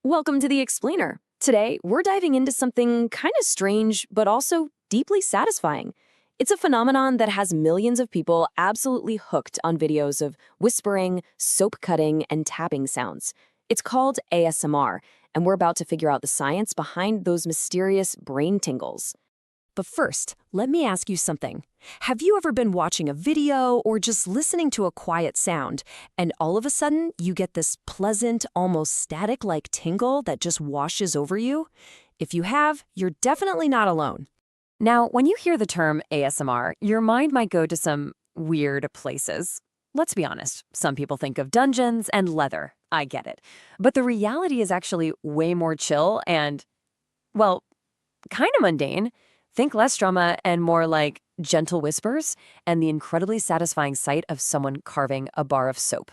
Welcome to the Explainer. Today, we're diving into something kind of strange, but also deeply satisfying. It's a phenomenon that has millions of people absolutely hooked on videos of whispering, soap cutting, and tapping sounds. It's called ASMR, and we're about to figure out the science behind those mysterious brain tingles. But first, let me ask you something. Have you ever been watching a video or just listening to a quiet sound, and all of a sudden you get this pleasant, almost static-like tingle that just washes over you? If you have, you're definitely not alone. Now, when you hear the term ASMR, your mind might go to some weird places. Let's be honest, some people think of dungeons and leather. I get it. But the reality is actually way more chill and, well, kind of mundane. Think less drama and more like gentle whispers and the incredibly satisfying sight of someone carving a bar of soap.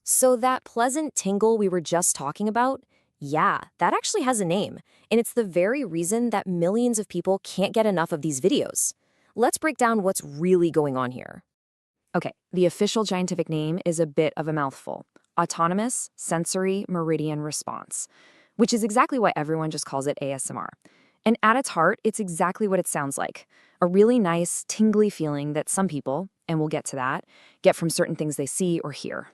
So that pleasant tingle we were just talking about, yeah, that actually has a name. And it's the very reason that millions of people can't get enough of these videos. Let's break down what's really going on here. Okay, the official scientific name is a bit of a mouthful. Autonomous Sensory Meridian Response, which is exactly why everyone just calls it ASMR. And at its heart, it's exactly what it sounds like. A really nice, tingly feeling that some people, and we'll get to that, get from certain things they see or hear.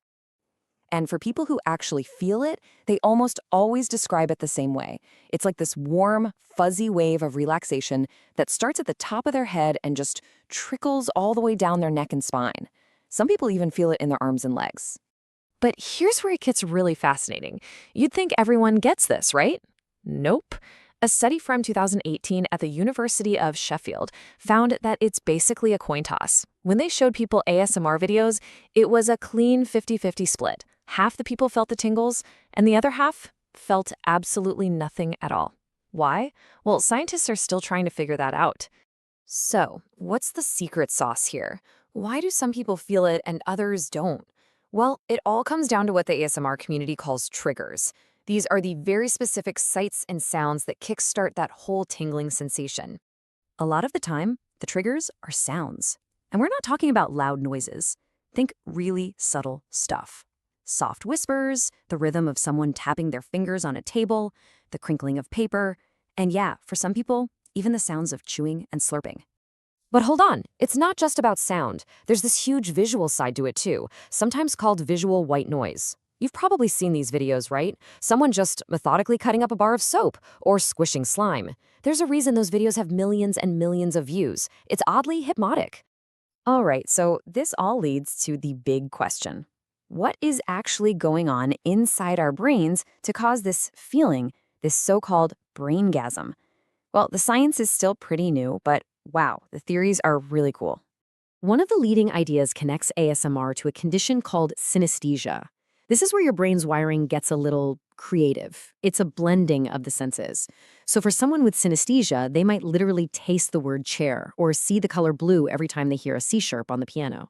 And for people who actually feel it, they almost always describe it the same way. It's like this warm, fuzzy wave of relaxation that starts at the top of their head and just trickles all the way down their neck and spine. Some people even feel it in their arms and legs. But here's where it gets really fascinating. You'd think everyone gets this, right? Nope. A study from 2018 at the University of Sheffield found that it's basically a coin toss. When they showed people ASMR videos, it was a clean 50-50 split. Half the people felt the tingles, and the other half felt absolutely nothing at all. Why? Well, scientists are still trying to figure that out. So, what's the secret sauce here? Why do some people feel it and others don't? Well, it all comes down to what the ASMR community calls triggers. These are the very specific sights and sounds that kickstart that whole tingling sensation. A lot of the time, the triggers are sounds. And we're not talking about loud noises. Think really subtle stuff. Soft whispers, the rhythm of someone tapping their fingers on a table, the crinkling of paper, and yeah, for some people, even the sounds of chewing and slurping. But hold on, it's not just about sound. There's this huge visual side to it too, sometimes called visual white noise. You've probably seen these videos, right? Someone just methodically cutting up a bar of soap or squishing slime. There's a reason those videos have millions and millions of views. It's oddly hypnotic. All right, so this all leads to the big question. What is actually going on inside our brains to cause this feeling, this so-called braingasm? Well, the science is still pretty new, but wow, the theories are really cool. One of the leading ideas connects ASMR to a condition called synesthesia. This is where your brain's wiring gets a little creative. It's a blending of the senses. So for someone with synesthesia, they might literally taste the word chair or see the color blue every time they hear a C sharp on the piano.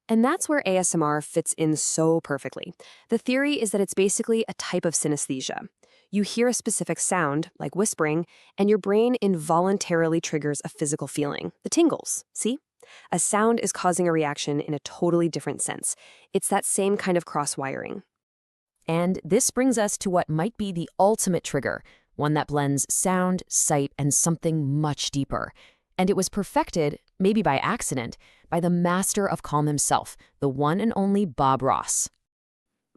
And that's where ASMR fits in so perfectly. The theory is that it's basically a type of synesthesia. You hear a specific sound, like whispering, and your brain involuntarily triggers a physical feeling, the tingles, see? A sound is causing a reaction in a totally different sense. It's that same kind of cross-wiring. And this brings us to what might be the ultimate trigger, one that blends sound, sight, and something much deeper. And it was perfected, maybe by accident, by the master of calm himself, the one and only Bob Ross.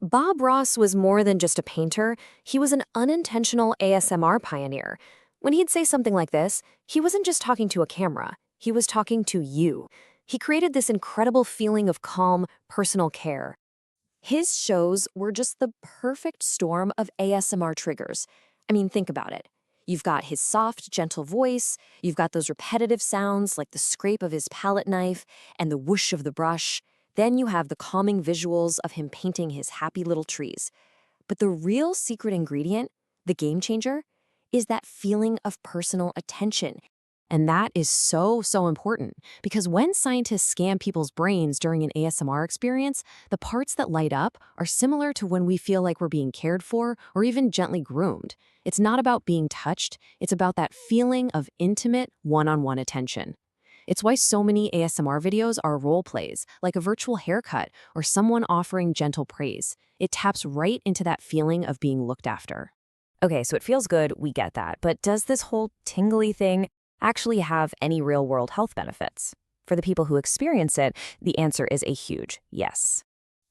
Bob Ross was more than just a painter. He was an unintentional ASMR pioneer. When he'd say something like this, he wasn't just talking to a camera. He was talking to you. He created this incredible feeling of calm, personal care. His shows were just the perfect storm of ASMR triggers. I mean, think about it. You've got his soft, gentle voice, you've got those repetitive sounds like the scrape of his palette knife and the whoosh of the brush. Then you have the calming visuals of him painting his happy little trees. But the real secret ingredient, the game changer, is that feeling of personal attention. And that is so important because when scientists scan people's brains during an ASMR experience, the parts that light up are similar to when we feel like we're being cared for or even gently groomed. It's not about being touched, it's about that feeling of intimate, one-on-one attention. It's why so many ASMR videos are role plays, like a virtual haircut or someone offering gentle praise. It taps right into that feeling of being looked after. Okay, so it feels good, we get that. But does this whole tingly thing actually have any real-world health benefits? For the people who experience it, the answer is a huge yes.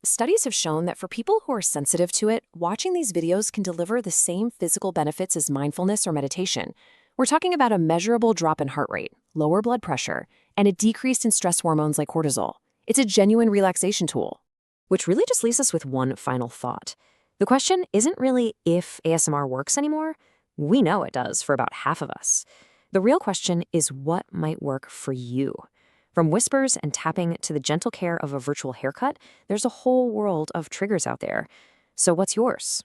Studies have shown that for people who are sensitive to it, watching these videos can deliver the same physical benefits as mindfulness or meditation. We're talking about a measurable drop in heart rate, lower blood pressure, and a decrease in stress hormones like cortisol. It's a genuine relaxation tool. Which really just leaves us with one final thought. The question isn't really if ASMR works anymore. We know it does for about half of us. The real question is what might work for you. From whispers and tapping to the gentle care of a virtual haircut, there's a whole world of triggers out there. So what's yours?